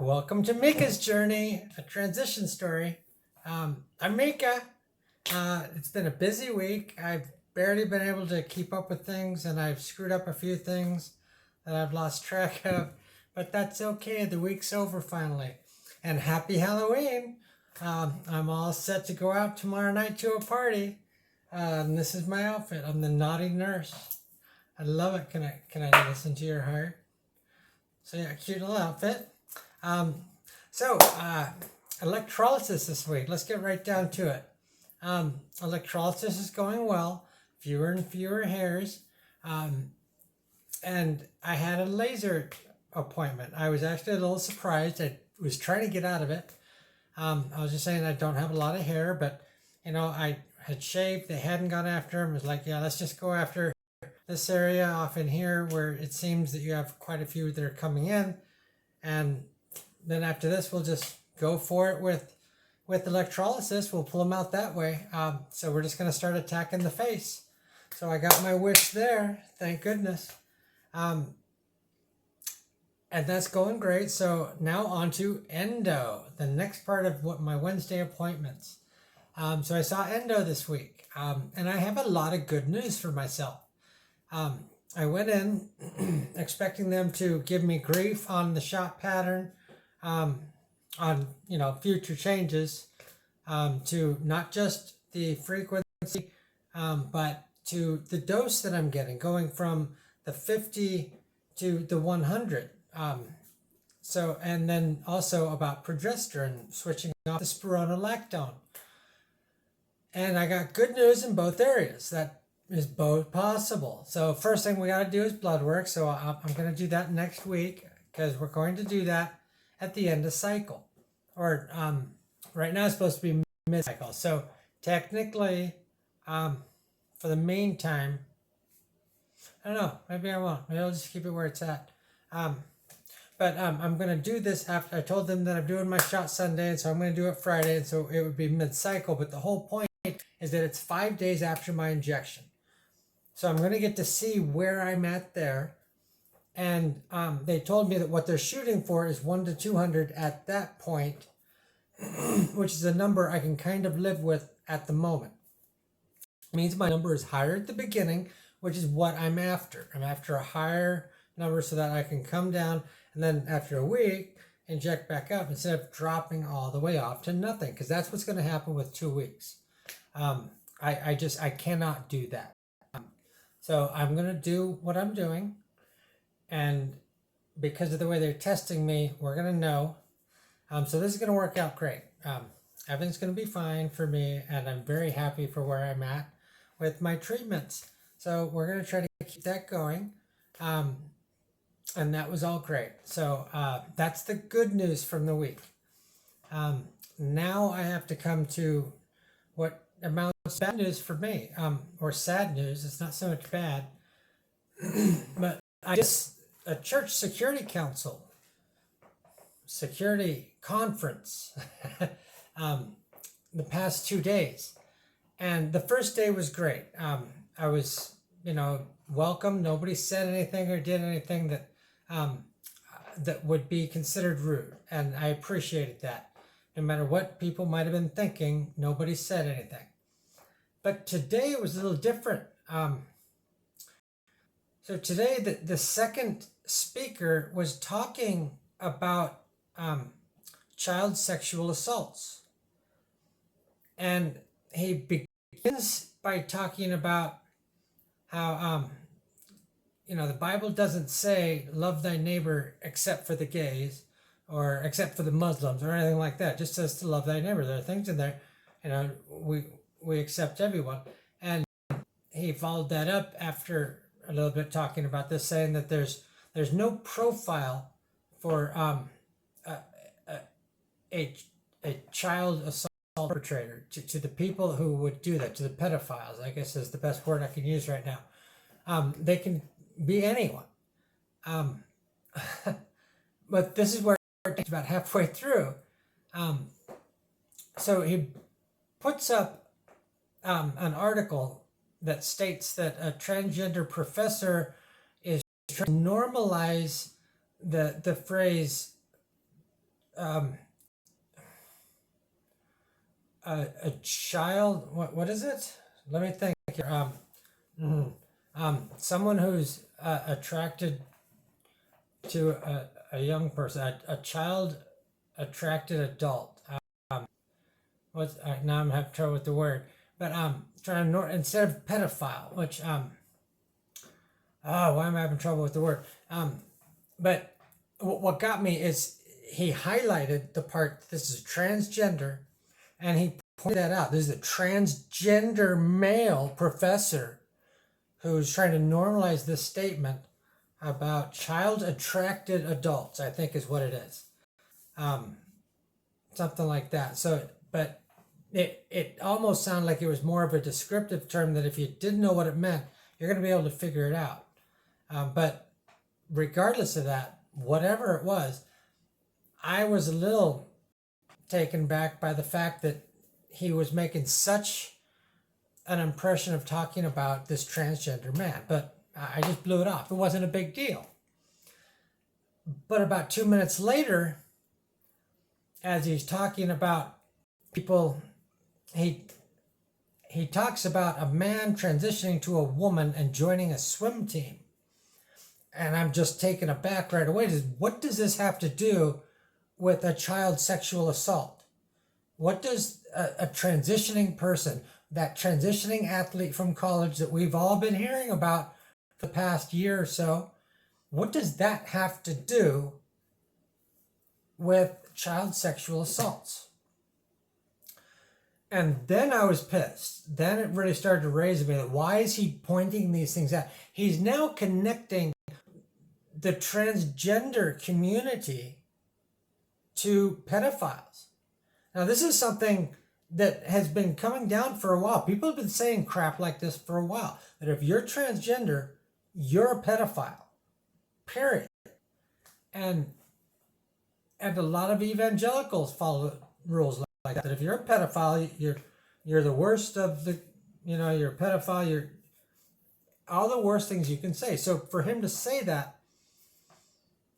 Welcome to Mika's journey, a transition story. I'm Mika. It's been a busy week. I've barely been able to keep up with things, and I've screwed up a few things that I've lost track of. But that's okay. The week's over finally. And happy Halloween! I'm all set to go out tomorrow night to a party. And this is my outfit. I'm the naughty nurse. I love it. Can I listen to your heart? So yeah, cute little outfit. Um, so, electrolysis this week. Let's get right down to it. Electrolysis is going well, fewer and fewer hairs. And I had a laser appointment. I was actually a little surprised. I was trying to get out of it. I was just saying I don't have a lot of hair, but I had shaved. They hadn't gone after him. It was like, yeah, let's just go after this area off in here where it seems that you have quite a few that are coming in. And then after this, we'll just go for it with electrolysis. We'll pull them out that way. So we're just going to start attacking the face. So I got my wish there. Thank goodness. And that's going great. So now on to endo, the next part of what my Wednesday appointments. So I saw endo this week. And I have a lot of good news for myself. I went in expecting them to give me grief on the shot pattern, on future changes, to not just the frequency, but to the dose that I'm getting, going from the 50 to the 100. And then also about progesterone, switching off the spironolactone. And I got good news in both areas. That is both possible. So first thing we got to do is blood work. So I'm going to do that next week, because we're going to do that at the end of cycle. Or right now it's supposed to be mid-cycle. So technically, for the meantime, I don't know, maybe I won't. Maybe I'll just keep it where it's at. But I'm going to do this after I told them that I'm doing my shot Sunday, and so I'm going to do it Friday, and so it would be mid-cycle. But the whole point is that it's 5 days after my injection. So I'm going to get to see where I'm at there. And they told me that what they're shooting for is 1 to 200 at that point, which is a number I can kind of live with at the moment. It means my number is higher at the beginning, which is what I'm after. I'm after a higher number so that I can come down, and then after a week, inject back up instead of dropping all the way off to nothing, because that's what's going to happen with 2 weeks. I cannot do that. So I'm going to do what I'm doing. And because of the way they're testing me, we're going to know. So this is going to work out great. Everything's going to be fine for me, and I'm very happy for where I'm at with my treatments. So we're going to try to keep that going. And that was all great. So that's the good news from the week. Now I have to come to what amounts to bad news for me, or sad news. It's not so much bad. But a church security council, security conference, the past 2 days. And the first day was great. I was, welcome. Nobody said anything or did anything that would be considered rude. And I appreciated that. No matter what people might have been thinking, nobody said anything. But today it was a little different. So today the second speaker was talking about child sexual assaults. And he begins by talking about how, the Bible doesn't say love thy neighbor except for the gays or except for the Muslims or anything like that. It just says to love thy neighbor. There are things in there, we accept everyone. And he followed that up after a little bit talking about this, saying that there's no profile for a child assault perpetrator, to the people who would do that, to the pedophiles, I guess is the best word I can use right now. They can be anyone. But this is where it takes about halfway through. So he puts up an article that states that a transgender professor is trying to normalize the phrase um, a child. What is it? Let me think here. Someone who's attracted to a young person, a child attracted adult. What's now I'm having trouble with the word, but trying to instead of pedophile, which why am I having trouble with the word? But what got me is he highlighted the part this is transgender, and he pointed that out. This is a transgender male professor who's trying to normalize this statement about child attracted adults, I think is what it is. Something like that. So, but it almost sounded like it was more of a descriptive term that if you didn't know what it meant, you're going to be able to figure it out. But regardless of that, whatever it was, I was a little taken back by the fact that he was making such an impression of talking about this transgender man. But I just blew it off. It wasn't a big deal. But about 2 minutes later, as he's talking about people, he talks about a man transitioning to a woman and joining a swim team. And I'm just taken aback right away. What does this have to do with a child sexual assault? What does a transitioning person, that transitioning athlete from college that we've all been hearing about for the past year or so, what does that have to do with child sexual assaults? And then I was pissed. Then it really started to raise me. Why is he pointing these things out? He's now connecting the transgender community to pedophiles. Now, this is something that has been coming down for a while. People have been saying crap like this for a while, that if you're transgender, you're a pedophile, period. And a lot of evangelicals follow rules like that. If you're a pedophile, you're the worst of the, you're a pedophile, you're all the worst things you can say. So for him to say that,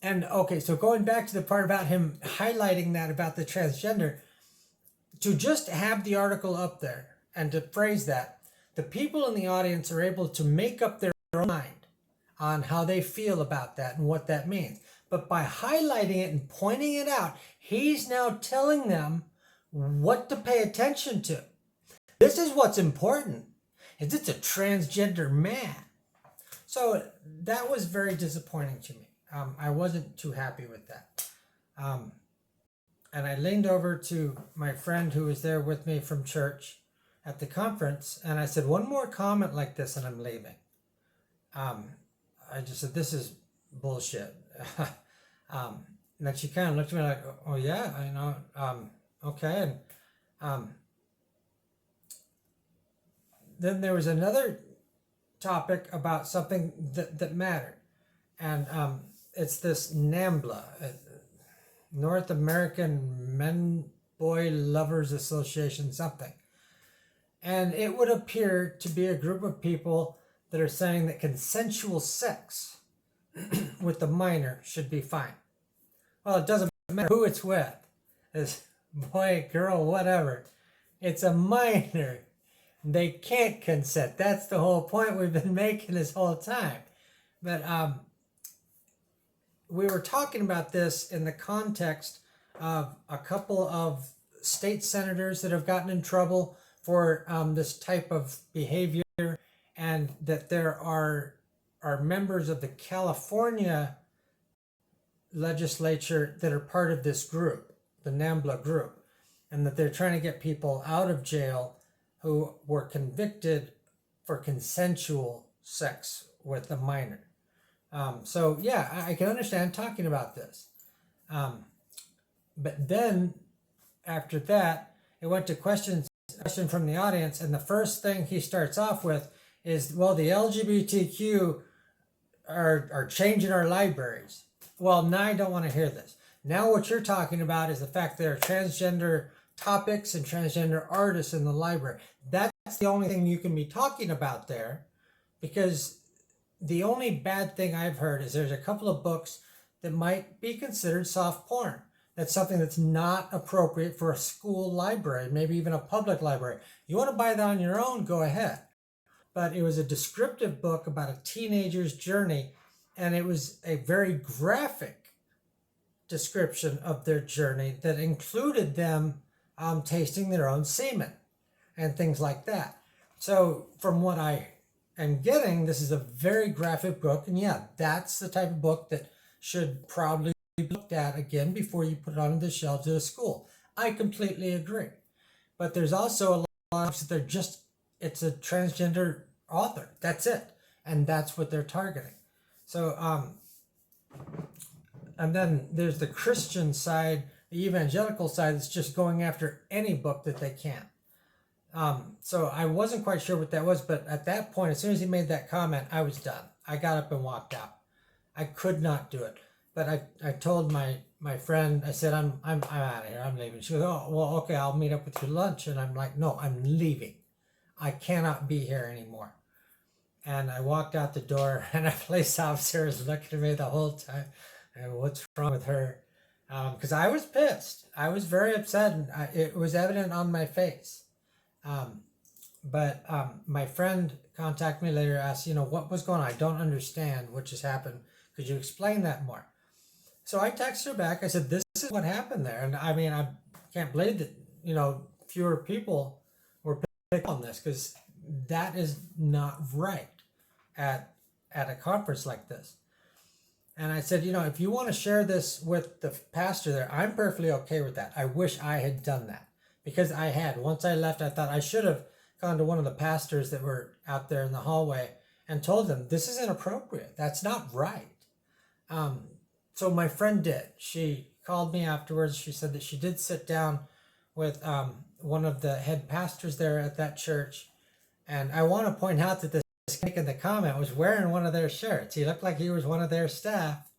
and okay, so going back to the part about him highlighting that about the transgender, to just have the article up there and to phrase that, the people in the audience are able to make up their own mind on how they feel about that and what that means. But by highlighting it and pointing it out, he's now telling them what to pay attention to. This is what's important, is it's a transgender man. So that was very disappointing to me. I wasn't too happy with that. And I leaned over to my friend who was there with me from church at the conference, and I said, one more comment like this and I'm leaving. I just said, this is bullshit. And then she kind of looked at me like, oh yeah, I know, okay. And then there was another topic about something that mattered. And it's this NAMBLA, North American Men Boy Lovers Association something. And it would appear to be a group of people that are saying that consensual sex with the minor should be fine. Well, it doesn't matter who it's with. It's boy, girl, whatever. It's a minor. They can't consent. That's the whole point we've been making this whole time. But we were talking about this in the context of a couple of state senators that have gotten in trouble for this type of behavior, and that there are members of the California legislature that are part of this group, the NAMBLA group, and that they're trying to get people out of jail who were convicted for consensual sex with a minor. So yeah, I can understand talking about this. But then after that, it went to question from the audience, and the first thing he starts off with is, well, the LGBTQ are changing our libraries. Well, now I don't want to hear this. Now what you're talking about is the fact there are transgender topics and transgender artists in the library. That's the only thing you can be talking about there, because the only bad thing I've heard is there's a couple of books that might be considered soft porn that's something that's not appropriate for a school library, maybe even a public library. You want to buy that on your own, go ahead. But it was a descriptive book about a teenager's journey, and it was a very graphic description of their journey that included them tasting their own semen and things like that. So from what I am getting, this is a very graphic book, and yeah, that's the type of book that should probably be looked at again before you put it on the shelves at a school. I completely agree. But there's also a lot of books that they're just, it's a transgender author. That's it. And that's what they're targeting. So, and then there's the Christian side, the evangelical side that's just going after any book that they can. So I wasn't quite sure what that was, but at that point, as soon as he made that comment, I was done. I got up and walked out. I could not do it. But I told my friend, I said, I'm out of here, I'm leaving. She goes, oh, well, okay, I'll meet up with you lunch. And I'm like, no, I'm leaving. I cannot be here anymore. And I walked out the door, and a police officer was looking at me the whole time. And what's wrong with her? Because I was pissed. I was very upset, and it was evident on my face. But my friend contacted me later, asked, what was going on? I don't understand what just happened. Could you explain that more? So I texted her back. I said, this is what happened there. And I mean, I can't believe that, fewer people were picking on this, because that is not right at a conference like this. And I said, if you want to share this with the pastor there, I'm perfectly okay with that. I wish I had done that, because I had. Once I left, I thought I should have gone to one of the pastors that were out there in the hallway and told them, this is inappropriate. That's not right. So my friend did. She called me afterwards. She said that she did sit down with one of the head pastors there at that church. And I want to point out that this making the comment was wearing one of their shirts. He looked like he was one of their staff.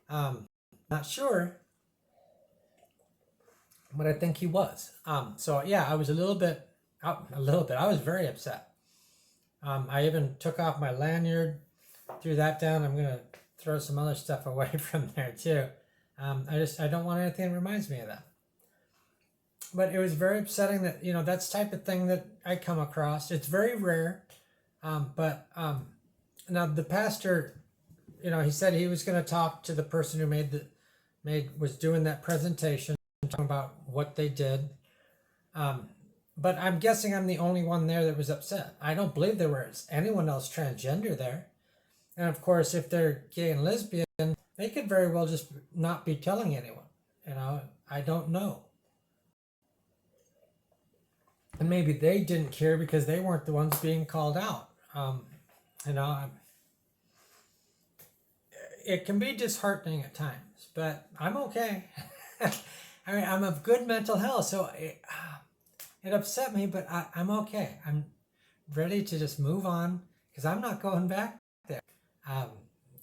Not sure, but I think he was. So yeah, I was I was very upset. I even took off my lanyard, threw that down. I'm going to throw some other stuff away from there too. I don't want anything that reminds me of that. But it was very upsetting that, that's the type of thing that I come across. It's very rare. But now the pastor, he said he was going to talk to the person who was doing that presentation, talking about what they did. But I'm guessing I'm the only one there that was upset. I don't believe there was anyone else transgender there. And of course, if they're gay and lesbian, they could very well just not be telling anyone. I don't know. And maybe they didn't care because they weren't the ones being called out. It can be disheartening at times, but I'm okay. I mean, I'm of good mental health, so it upset me, but I'm okay. I'm ready to just move on, because I'm not going back there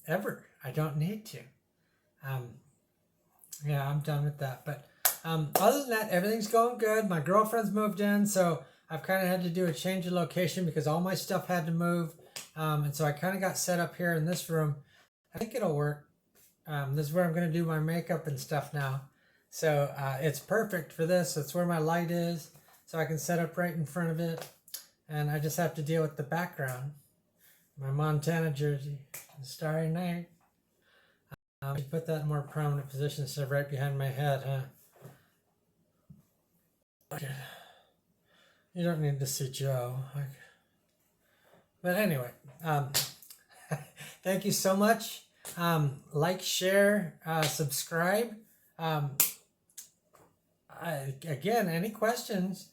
ever. I don't need to. I'm done with that. But other than that, everything's going good. My girlfriend's moved in, so I've kind of had to do a change of location because all my stuff had to move. And so I kind of got set up here in this room. I think it'll work. This is where I'm going to do my makeup and stuff now. So it's perfect for this. That's where my light is. So I can set up right in front of it. And I just have to deal with the background. My Montana jersey, Starry Night. Put that in a more prominent position instead of right behind my head, huh? Okay. You don't need to see Joe. Okay. But anyway, thank you so much. Like, share, subscribe. Again, any questions,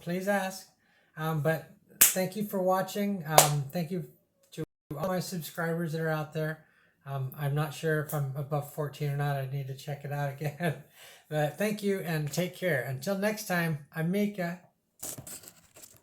please ask. But thank you for watching. Thank you to all my subscribers that are out there. I'm not sure if I'm above 14 or not. I need to check it out again. But thank you and take care. Until next time, I'm Mika.